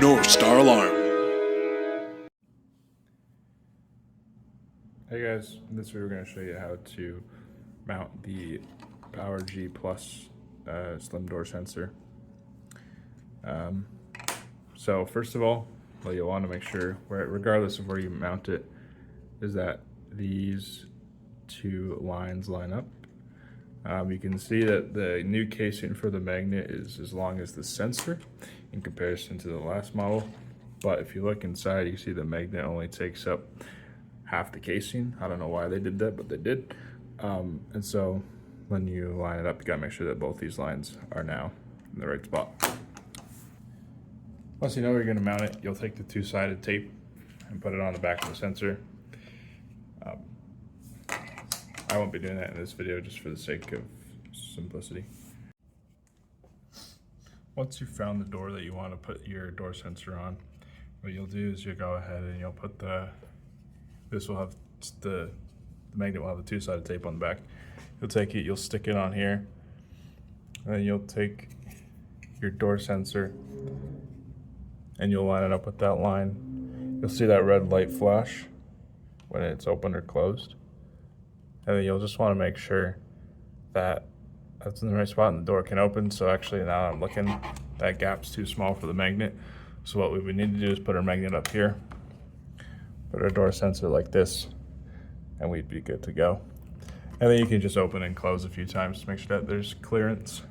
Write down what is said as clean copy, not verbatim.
North Star Alarm. Hey guys, in this video we're going to show you how to mount the PowerG Plus slim door sensor. So first of all, what you'll want to make sure, regardless of where you mount it, is that these two lines line up. You can see that the new casing for the magnet is as long as the sensor in comparison to the last model, but if you look inside you see the magnet only takes up half the casing. I don't know why they did that, but they did. And so when you line it up, you gotta make sure that both these lines are now in the right spot. Once you know where you're gonna mount it, you'll take the two-sided tape and put it on the back of the sensor. I won't be doing that in this video just for the sake of simplicity. Once you've found the door that you want to put your door sensor on, what you'll do is you'll go ahead and you'll put the magnet will have the two-sided tape on the back. You'll take it, you'll stick it on here, and then you'll take your door sensor and you'll line it up with that line. You'll see that red light flash when it's open or closed. And then you'll just want to make sure that that's in the right spot and the door can open. So actually now I'm looking, that gap's too small for the magnet. So what we would need to do is put our magnet up here, put our door sensor like this, and we'd be good to go. And then you can just open and close a few times to make sure that there's clearance.